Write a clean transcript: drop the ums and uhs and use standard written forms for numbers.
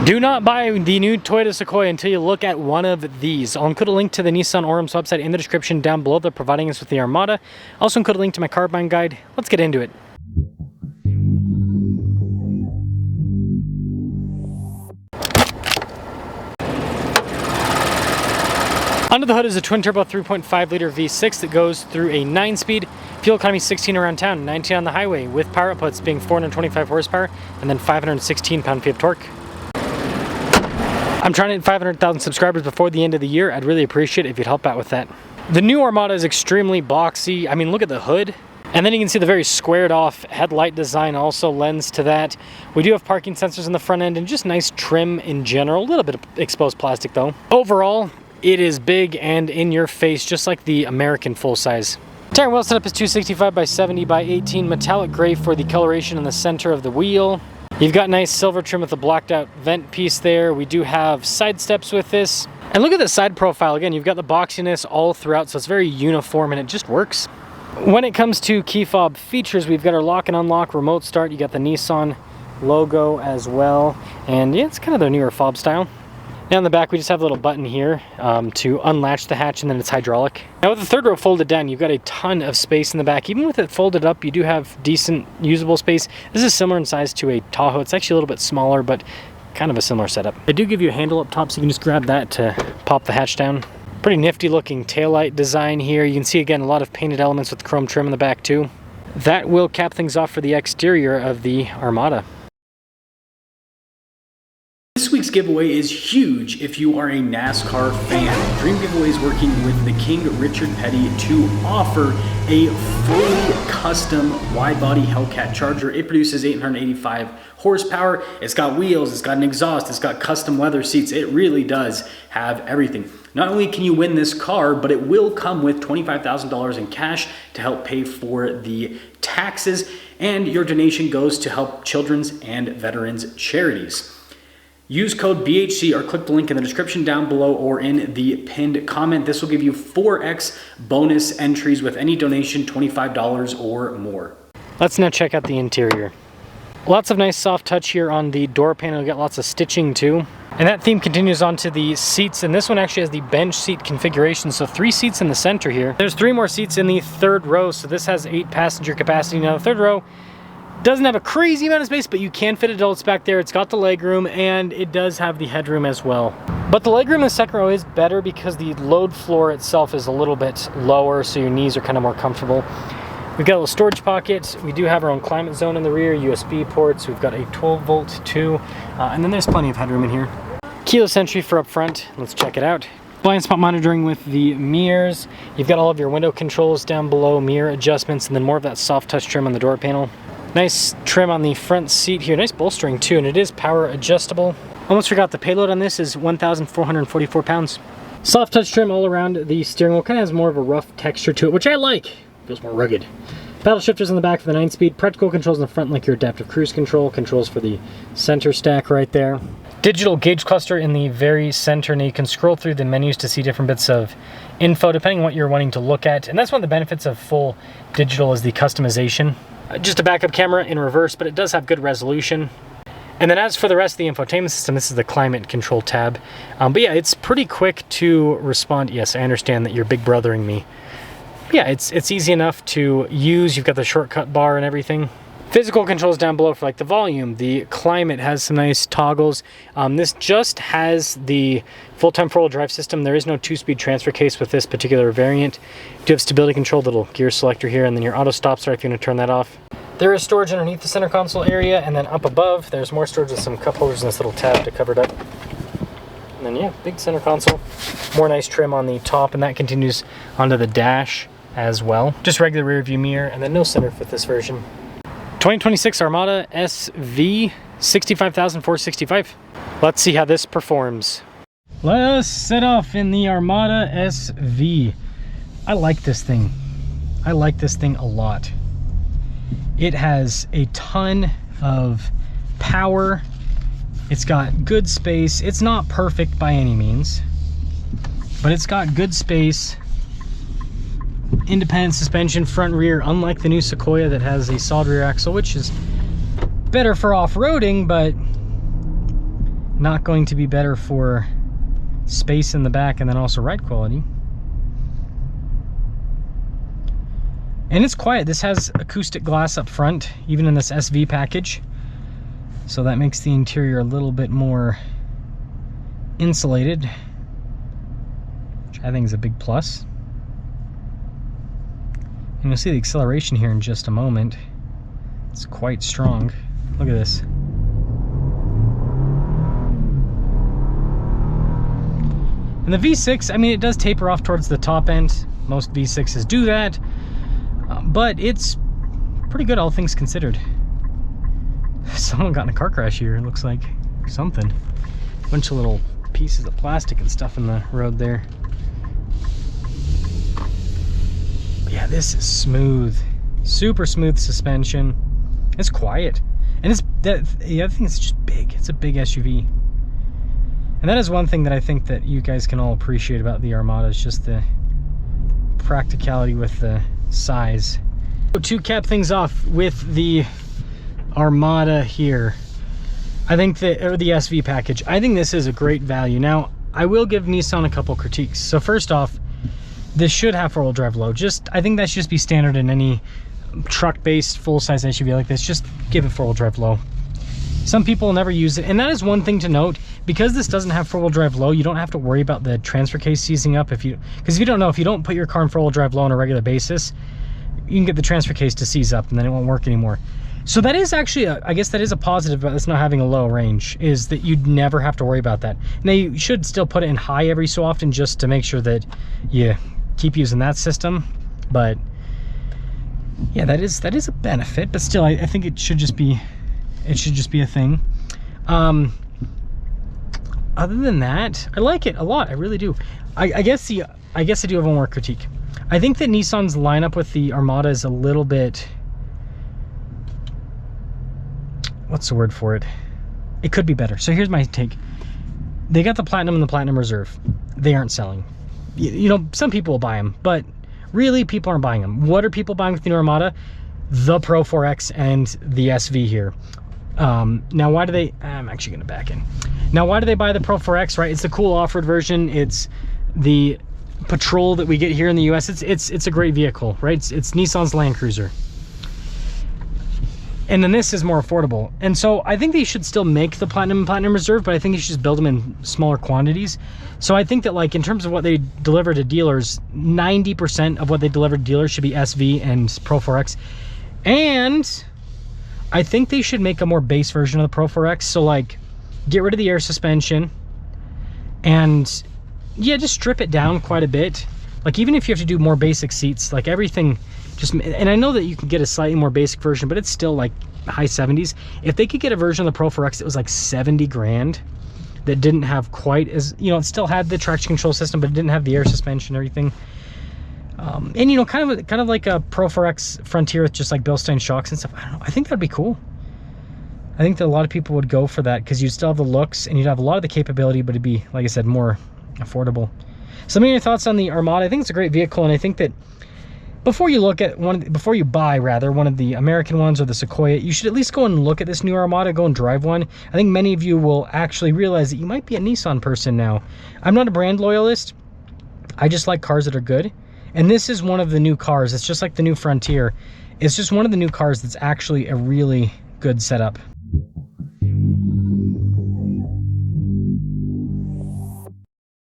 Do not buy the new Toyota Sequoia until you look at one of these. I'll include a link to the Nissan Orm's website in the description down below. They're providing us with the Armada. Also include a link to my car buying guide. Let's get into it. Under the hood is a twin-turbo 3.5-liter V6 that goes through a 9-speed, fuel economy 16 around town, 19 on the highway, with power outputs being 425 horsepower and then 516 pound-feet of torque. I'm trying to hit 500,000 subscribers before the end of the year. I'd really appreciate it if you'd help out with that. The new Armada is extremely boxy. I mean, look at the hood. And then you can see the very squared off headlight design also lends to that. We do have parking sensors in the front end and just nice trim in general. A little bit of exposed plastic though. Overall, it is big and in your face, just like the American full-size. Tire and wheel setup is 265 by 70 by 18, metallic gray for the coloration in the center of the wheel. You've got nice silver trim with a blacked out vent piece there. We do have side steps with this. And look at the side profile. Again, you've got the boxiness all throughout, so it's very uniform and it just works. When it comes to key fob features, we've got our lock and unlock, remote start. You got the Nissan logo as well. And yeah, it's kind of their newer fob style. Now in the back, we just have a little button here to unlatch the hatch, and then it's hydraulic. Now with the third row folded down, you've got a ton of space in the back. Even with it folded up, you do have decent usable space. This is similar in size to a Tahoe. It's actually a little bit smaller, but kind of a similar setup. They do give you a handle up top, so you can just grab that to pop the hatch down. Pretty nifty looking taillight design here. You can see again a lot of painted elements with chrome trim in the back too. That will cap things off for the exterior of the Armada. This week's giveaway is huge if you are a NASCAR fan. Dream Giveaway is working with the King Richard Petty to offer a fully custom wide-body Hellcat Charger. It produces 885 horsepower. It's got wheels, it's got an exhaust, it's got custom leather seats. It really does have everything. Not only can you win this car, but it will come with $25,000 in cash to help pay for the taxes, and your donation goes to help children's and veterans charities. Use code BHC or click the link in the description down below or in the pinned comment. This will give you 4x bonus entries with any donation, $25 or more. Let's now check out the interior. Lots of nice soft touch here on the door panel. You got lots of stitching too. And that theme continues onto the seats, and this one actually has the bench seat configuration, so 3 seats in the center here. There's 3 more seats in the third row, so this has 8 passenger capacity. Now the third row doesn't have a crazy amount of space, but you can fit adults back there. It's got the legroom and it does have the headroom as well. But the legroom in the second row is better because the load floor itself is a little bit lower, so your knees are kind of more comfortable. We've got a little storage pocket. We do have our own climate zone in the rear, USB ports. We've got a 12 volt too, and then there's plenty of headroom in here. Keyless entry for up front. Let's check it out. Blind spot monitoring with the mirrors. You've got all of your window controls down below, mirror adjustments, and then more of that soft touch trim on the door panel. Nice trim on the front seat here, nice bolstering too, and it is power adjustable. Almost forgot the payload on this is 1,444 pounds. Soft touch trim all around the steering wheel, kind of has more of a rough texture to it, which I like. Feels more rugged. Paddle shifters in the back for the 9-speed, practical controls in the front like your adaptive cruise control, controls for the center stack right there. Digital gauge cluster in the very center, and you can scroll through the menus to see different bits of info depending on what you're wanting to look at, and that's one of the benefits of full digital is the customization. Just a backup camera in reverse, but it does have good resolution. And then as for the rest of the infotainment system, this is the climate control tab. But yeah, it's pretty quick to respond. Yes, I understand that you're big brothering me. Yeah, it's easy enough to use. You've got the shortcut bar and everything. Physical controls down below for like the volume. The climate has some nice toggles. This just has the full-time four-wheel drive system. There is no 2-speed transfer case with this particular variant. You do have stability control, little gear selector here, and then your auto stop start if you want to turn that off. There is storage underneath the center console area, and then up above there's more storage with some cup holders and this little tab to cover it up. And then yeah, big center console. More nice trim on the top, and that continues onto the dash as well. Just regular rear view mirror, and then no sunroof with this version. 2026 Armada SV, $65,465. Let's see how this performs. Let's set off in the Armada SV. I like this thing. I like this thing a lot. It has a ton of power. It's got good space. It's not perfect by any means, but it's got good space. Independent suspension, front rear, unlike the new Sequoia that has a solid rear axle, which is better for off-roading, but not going to be better for space in the back and then also ride quality. And it's quiet. This has acoustic glass up front, even in this SV package. So that makes the interior a little bit more insulated, which I think is a big plus. And you'll see the acceleration here in just a moment. It's quite strong. Look at this. And the V6, I mean, it does taper off towards the top end. Most V6s do that. But it's pretty good, all things considered. Someone got in a car crash here, it looks like. Something. A bunch of little pieces of plastic and stuff in the road there. But yeah, this is smooth. Super smooth suspension. It's quiet. And the other thing is just big. It's a big SUV. And that is one thing that I think that you guys can all appreciate about the Armada, is just the practicality with the size. So to cap things off with the Armada here, I think that, or the SV package, I think this is a great value. Now, I will give Nissan a couple critiques. So first off, this should have four-wheel drive low. I think that should just be standard in any truck-based full-size SUV like this. Just give it four-wheel drive low. Some people will never use it, and that is one thing to note. Because this doesn't have four-wheel drive low, you don't have to worry about the transfer case seizing up. Because if you don't know, if you don't put your car in four-wheel drive low on a regular basis, you can get the transfer case to seize up, and then it won't work anymore. So that is actually, I guess that is a positive about this not having a low range, is that you'd never have to worry about that. Now, you should still put it in high every so often just to make sure that you keep using that system. But yeah, that is a benefit. But still, I think it should just be a thing. Other than that, I like it a lot. I really do. I guess I do have one more critique. I think that Nissan's lineup with the Armada is a little bit, what's the word for it? It could be better. So here's my take. They got the Platinum and the Platinum Reserve. They aren't selling. You know, some people will buy them, but really people aren't buying them. What are people buying with the new Armada? The Pro 4X and the SV here. Now, why do they, I'm actually going to back in. Now, why do they buy the Pro 4X, right? It's the cool off-road version. It's the Patrol that we get here in the US. It's a great vehicle, right? It's Nissan's Land Cruiser. And then this is more affordable. And so I think they should still make the Platinum and Platinum Reserve, but I think they should just build them in smaller quantities. So I think that, like, in terms of what they deliver to dealers, 90% of what they deliver to dealers should be SV and Pro 4X. And I think they should make a more base version of the Pro 4X. So, like, get rid of the air suspension and, yeah, just strip it down quite a bit. Like, even if you have to do more basic seats, like, everything just, and I know that you can get a slightly more basic version, but it's still like high 70s. If they could get a version of the Pro 4X that was like 70 grand, that didn't have quite as, you know, it still had the traction control system, but it didn't have the air suspension and everything. And, you know, kind of like a Pro 4X Frontier with just like Bilstein shocks and stuff. I don't know. I think that'd be cool. I think that a lot of people would go for that, because you'd still have the looks and you'd have a lot of the capability, but it'd be, like I said, more affordable. So, your thoughts on the Armada? I think it's a great vehicle, and I think that before you buy one of the American ones or the Sequoia, you should at least go and look at this new Armada, go and drive one. I think many of you will actually realize that you might be a Nissan person now. I'm not a brand loyalist. I just like cars that are good. And this is one of the new cars. It's just like the new Frontier. It's just one of the new cars that's actually a really good setup.